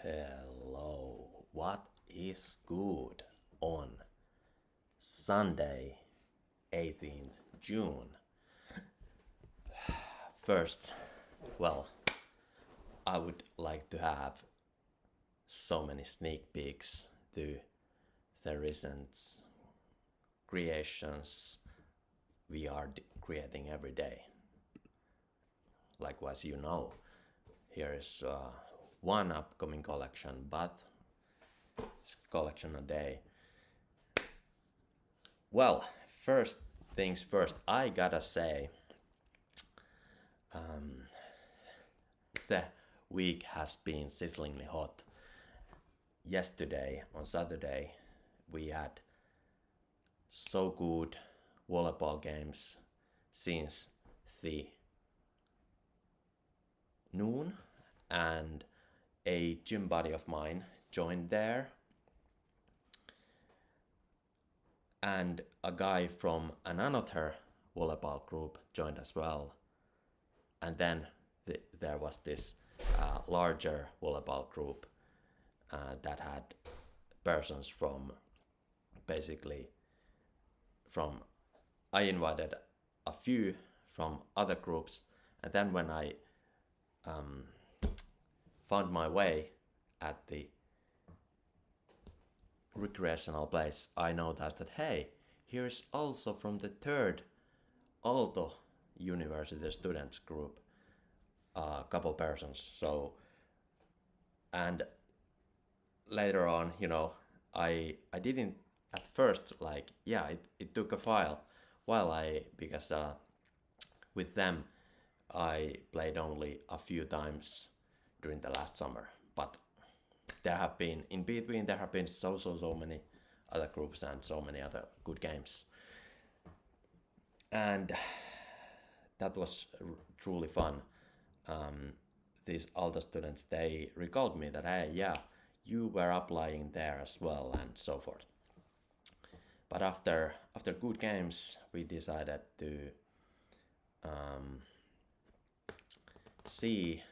Hello, what is good on Sunday, 18th June? First, well, I would like to have so many sneak peeks to the recent creations we are creating every day. Likewise, here is one upcoming collection, but it's collection a day. Well, first things first, I gotta say, the week has been sizzlingly hot. Yesterday, on Saturday, we had so good volleyball games since the noon, and a gym buddy of mine joined there, and a guy from another volleyball group joined as well, and then there was this larger volleyball group that had persons from basically from I invited a few from other groups, and then when I found my way at the recreational place, I noticed that hey, here's also from the third Aalto University students group a couple persons. So, and later on, I didn't at first it took a while because with them I played only a few times during the last summer, but in between there have been so many other groups and so many other good games, and that was truly fun. These Aalto students, they recalled me that hey, yeah, you were applying there as well and so forth. But after good games, we decided to see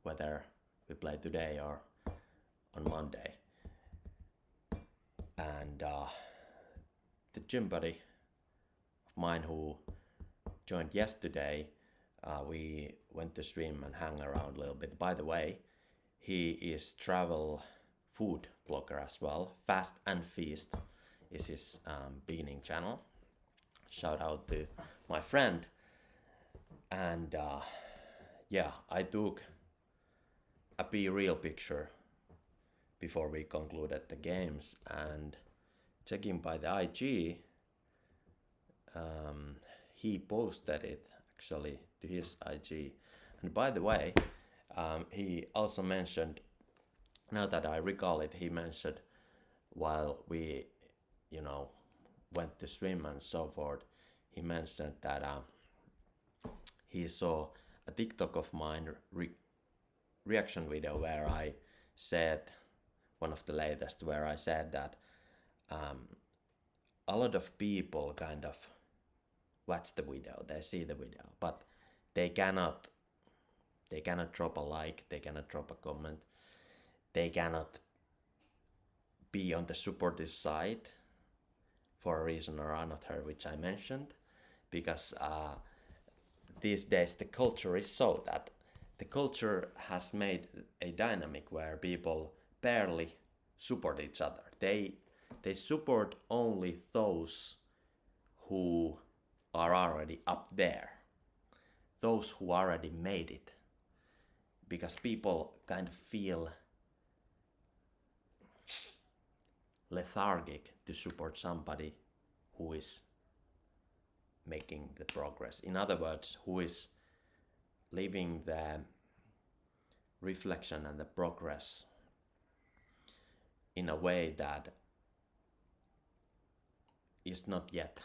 whether we play today or on Monday. And the gym buddy of mine who joined yesterday, we went to swim and hang around a little bit. By the way, he is travel food blogger as well. Fast and Feast is his beginning channel. Shout out to my friend. And I took a real picture before we concluded the games, and checking by the IG, he posted it actually to his IG. And by the way, he also mentioned, now that I recall it, he mentioned while we, went to swim and so forth, he mentioned that he saw a TikTok of mine reaction video where I said, one of the latest, where I said that a lot of people kind of watch the video, they see the video, but they cannot drop a like, they cannot drop a comment, they cannot be on the supportive side for a reason or another, which I mentioned, because these days the culture is so that the culture has made a dynamic where people barely support each other. They support only those who are already up there, those who already made it, because people kind of feel lethargic to support somebody who is making the progress. In other words, who is living the reflection and the progress in a way that is not yet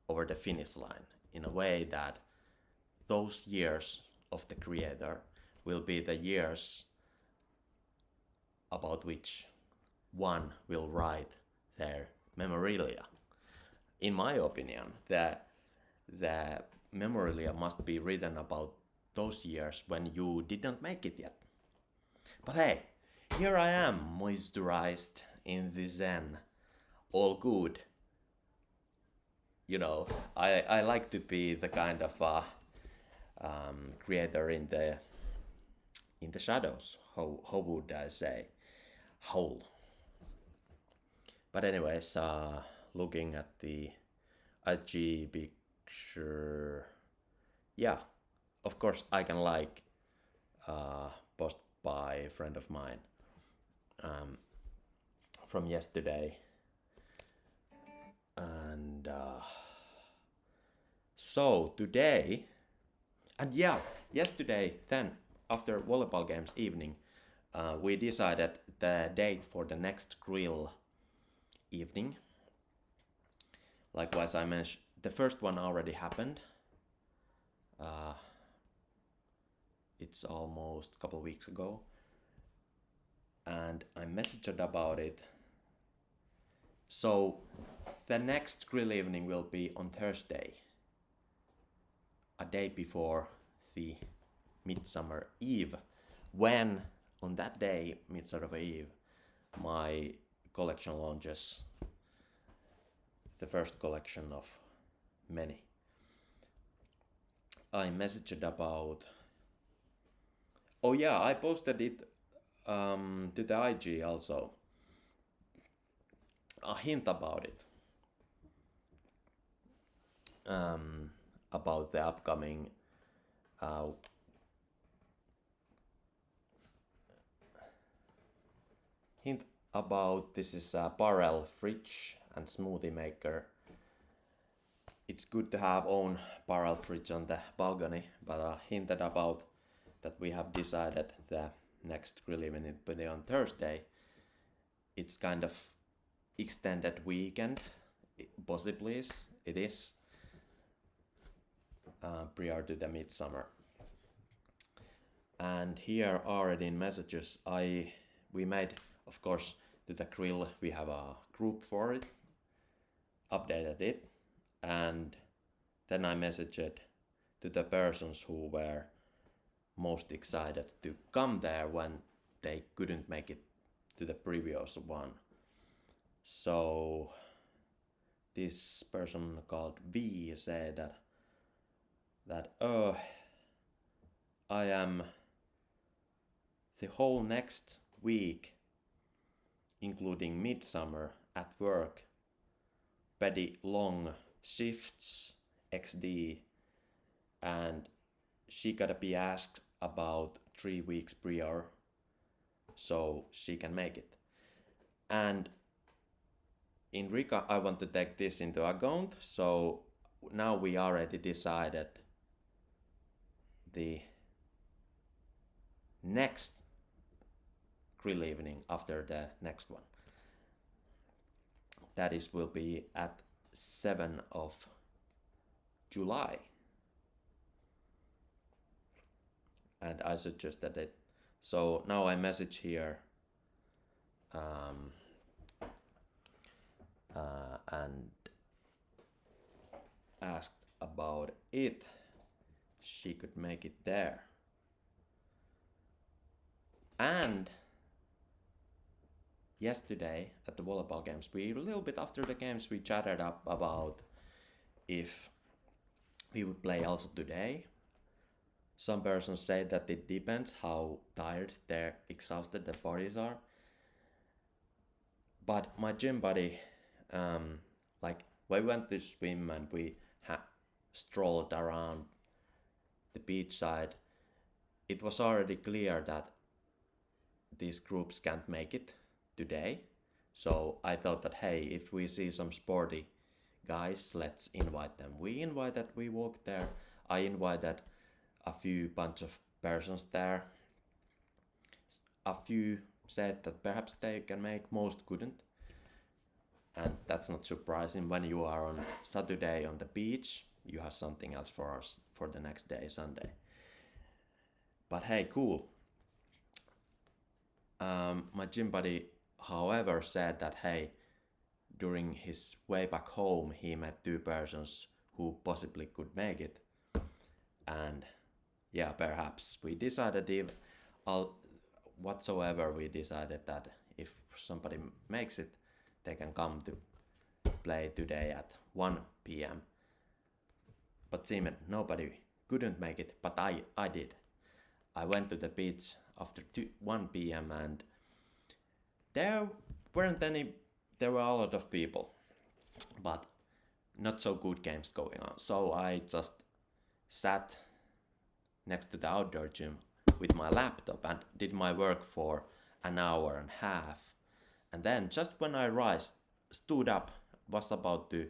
over the finish line, in a way that those years of the creator will be the years about which one will write their memorabilia. In my opinion, the memorabilia must be written about those years when you did not make it yet. But hey, here I am, moisturized in the Zen. All good. You know, I like to be the kind of creator in the shadows. How would I say? Whole. But anyways, looking at the IG picture, yeah, of course I can like post by a friend of mine from yesterday, and so today, and yeah, yesterday then after volleyball games evening, we decided the date for the next grill evening. Likewise, I mentioned the first one already happened. It's almost a couple weeks ago, and I messaged about it. So the next grill evening will be on Thursday, a day before the Midsummer Eve, when on that day, Midsummer Eve, my collection launches, the first collection of many. I messaged about, oh yeah, I posted it to the IG also, a hint about it, about the upcoming hint about this is a barrel fridge and smoothie maker. It's good to have own barrel fridge on the balcony, but I hinted about that we have decided the next grill evening will be on Thursday. It's kind of extended weekend, possibly it is, prior to the midsummer. And here already in messages, we made, of course, to the grill, we have a group for it, updated it, and then I messaged to the persons who were most excited to come there when they couldn't make it to the previous one. So this person called V said that I am the whole next week, including midsummer, at work, pretty long shifts, XD, and she gotta be asked about 3 weeks prior so she can make it. And in Riga, I want to take this into account, so now we already decided the next grill evening after the next one. That is will be at 7th of July. And I suggested it. So now I message here and asked about it. She could make it there. And yesterday at the volleyball games, we a little bit after the games we chatted up about if we would play also today. Some persons say that it depends how tired, they're exhausted their bodies are. But my gym buddy, like we went to swim and we strolled around the beach side, it was already clear that these groups can't make it today. So I thought that, hey, if we see some sporty guys, let's invite them. We walked there. I invited a few bunch of persons there. A few said that perhaps they can make, most couldn't. And that's not surprising. When you are on Saturday on the beach, you have something else for us for the next day, Sunday. But hey, cool. My gym buddy, however, said that, hey, during his way back home, he met 2 persons who possibly could make it. And yeah, perhaps we decided whatsoever, we decided that if somebody makes it, they can come to play today at 1 p.m. But seemed nobody couldn't make it, but I did. I went to the beach after 1 p.m. and there weren't any, there were a lot of people, but not so good games going on. So I just sat next to the outdoor gym with my laptop and did my work for an hour and a half. And then just when I stood up, was about to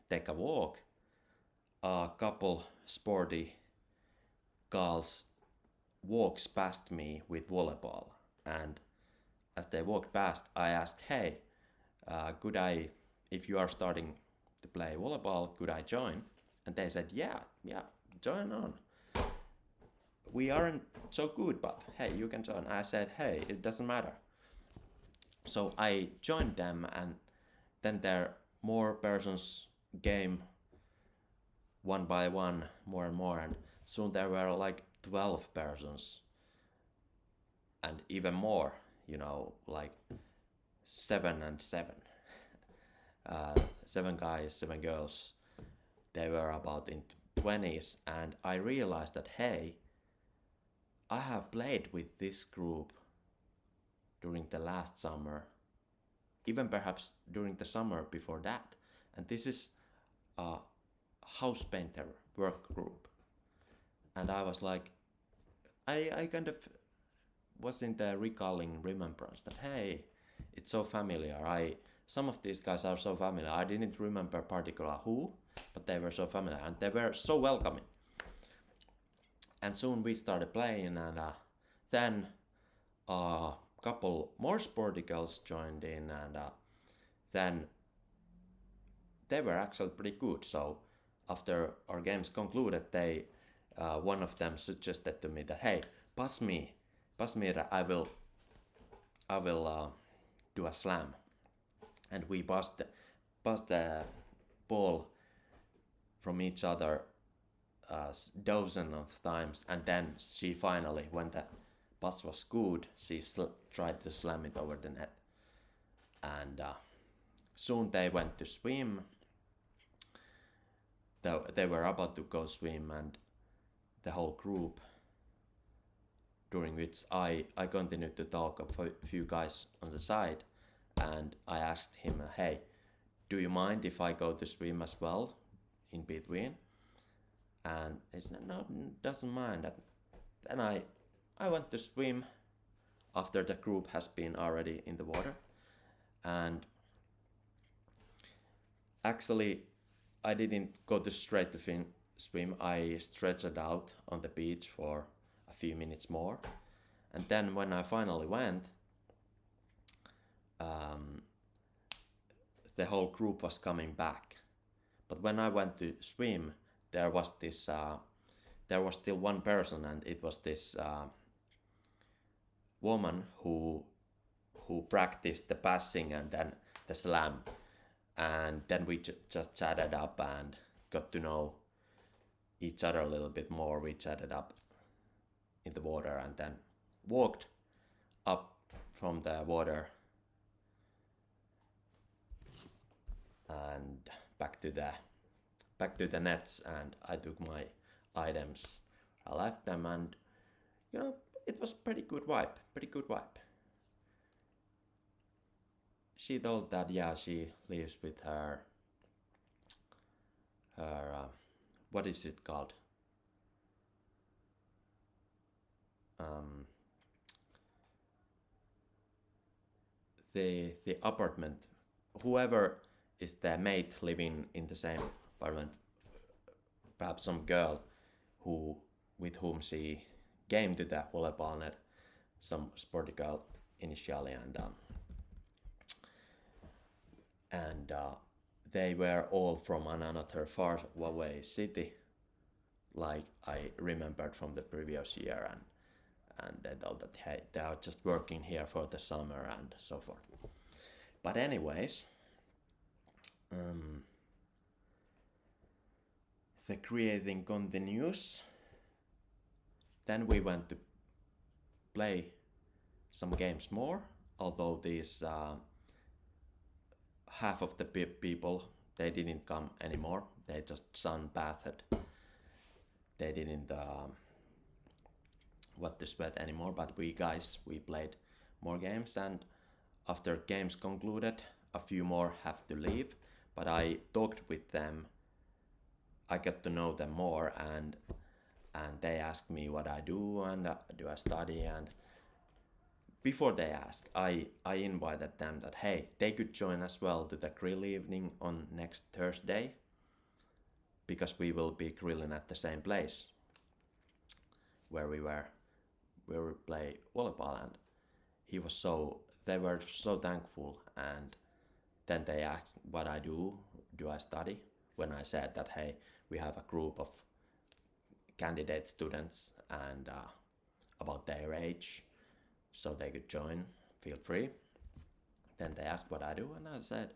take a walk, a couple sporty girls walks past me with volleyball. And as they walked past, I asked, hey, could I, if you are starting to play volleyball, could I join? And they said, yeah, join on. We aren't so good, but hey, you can join. I said, hey, it doesn't matter. So I joined them, and then there more persons game one by one, more and more, and soon there were like 12 persons and even more, like 7 and 7. 7 guys, 7 girls. They were about in 20s, and I realized that, hey, I have played with this group during the last summer, even perhaps during the summer before that. And this is a house painter work group. And I was like, I kind of was in the recalling remembrance that, hey, it's so familiar. Some of these guys are so familiar. I didn't remember particular who, but they were so familiar and they were so welcoming. And soon we started playing, and then a couple more sporty girls joined in, and then they were actually pretty good. So after our games concluded, one of them suggested to me that, hey, pass me, I will do a slam. And we passed the ball from each other dozen of times, and then she finally, when the pass was good, she tried to slam it over the net. And soon they went to swim. They were about to go swim, and the whole group, during which I continued to talk of a few guys on the side, and I asked him, hey, do you mind if I go to swim as well in between? And he said, no, doesn't mind. Then I went to swim after the group has been already in the water. And actually, I didn't go to straight to swim. I stretched out on the beach for a few minutes more. And then when I finally went, the whole group was coming back. But when I went to swim, there was still one person, and it was this woman who practiced the passing and then the slam. And then we just chatted up and got to know each other a little bit more. We chatted up in the water and then walked up from the water and back to the nets, and I took my items. I left them, and it was pretty good vibe. She told that she lives with her what is it called? The apartment. Whoever is the mate living in the same apartment, perhaps some girl with whom she came to the volleyball net, some sporty girl initially, and they were all from another far away city, like I remembered from the previous year, and they thought that, hey, they are just working here for the summer and so forth. But anyways, the creating continues. Then we went to play some games more, although these half of the people, they didn't come anymore. They just sunbathed. They didn't what to sweat anymore, but we guys, we played more games, and after games concluded, a few more have to leave, but I talked with them. I got to know them more, and they asked me what I do, and do I study, and before they asked, I invited them that hey, they could join as well to the grill evening on next Thursday, because we will be grilling at the same place where we play volleyball, and they were so thankful. And then they asked what I do I study, when I said that hey, we have a group of candidate students, and about their age, so they could join, feel free. Then they asked what I do, and I said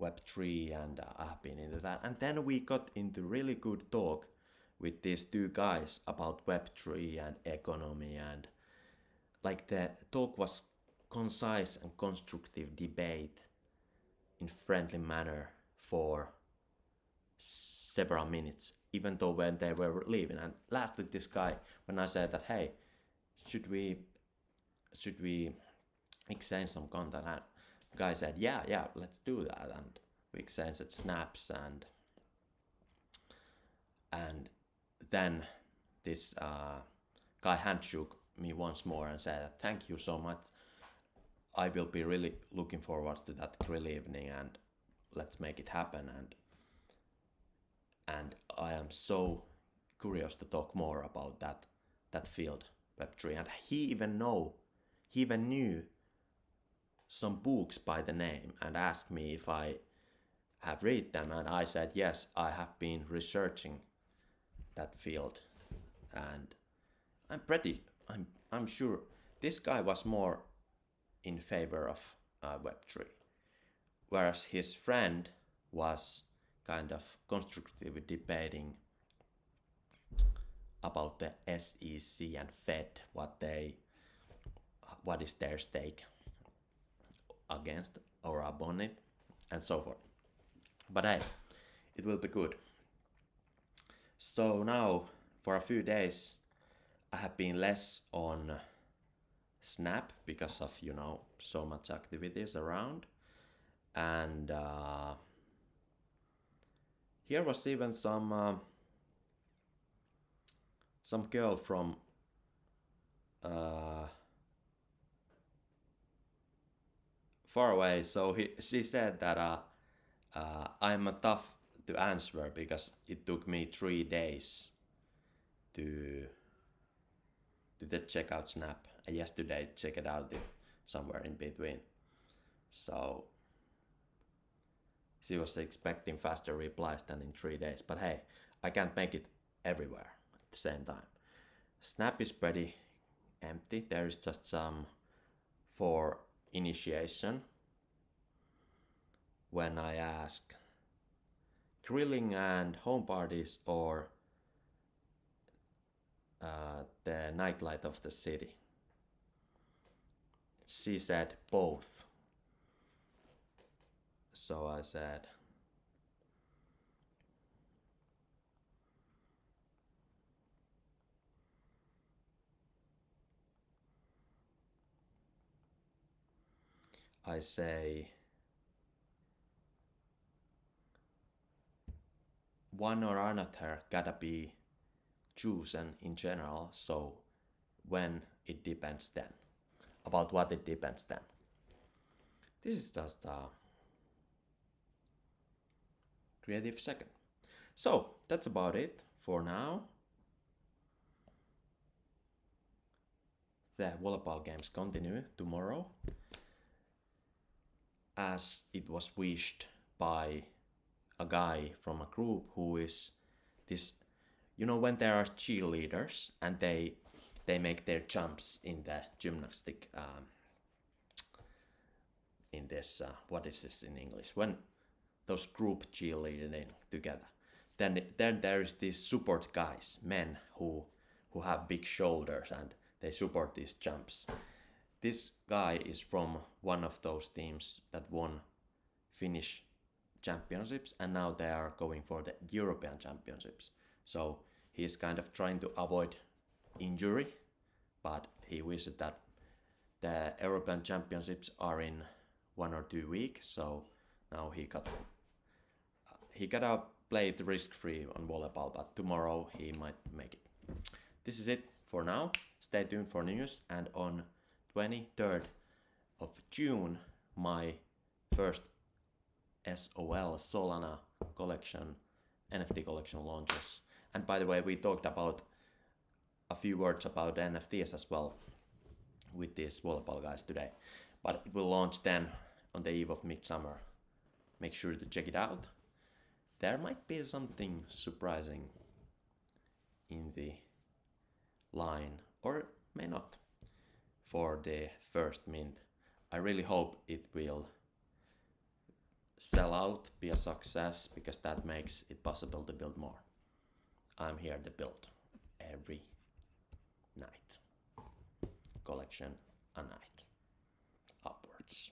Web3, and I've been into that. And then we got into really good talk with these two guys about Web3 and economy, and like the talk was concise and constructive debate in friendly manner for several minutes, even though when they were leaving. And lastly, this guy, when I said that hey, should we exchange some content, and guy said yeah, let's do that, and we exchanged snaps, and then this guy handshook me once more and said thank you so much, I will be really looking forward to that grill evening, and let's make it happen. And I am so curious to talk more about that field, Web3. And he even knew some books by the name, and asked me if I have read them, and I said yes, I have been researching that field, and I'm sure this guy was more in favor of Web3, whereas his friend was kind of constructively debating about the SEC and Fed, what is their stake against or upon it, and so forth. But hey, it will be good. So now, for a few days, I have been less on Snap because of, so much activities around. And here was even some girl from far away. So she said that I'm tough to answer because it took me 3 days to check out Snap. And yesterday check it out somewhere in between. So she was expecting faster replies than in 3 days. But hey, I can't make it everywhere at the same time. Snap is pretty empty. There is just some for initiation. When I ask grilling and home parties or the nightlight of the city, she said both. So I said I say one or another gotta be chosen in general, so when it depends then. About what it depends then. This is just a creative second. So that's about it for now. The volleyball games continue tomorrow, as it was wished by a guy from a group who is this, when there are cheerleaders and they make their jumps in the gymnastic, in this, what is this in English? When those group cheerleading together, then there is these support guys, men who have big shoulders, and they support these champs. This guy is from one of those teams that won Finnish championships, and now they are going for the European championships. So he's kind of trying to avoid injury, but he wishes that the European championships are in 1 or 2 weeks. So now he gotta play it risk-free on volleyball, but tomorrow he might make it. This is it for now. Stay tuned for news, and on 23rd of June, my first SOL Solana collection, NFT collection launches. And by the way, we talked about a few words about NFTs as well with these volleyball guys today. But it will launch then on the eve of midsummer. Make sure to check it out. There might be something surprising in the line, or may not, for the first mint. I really hope it will sell out, be a success, because that makes it possible to build more. I'm here to build every night. Collection a night.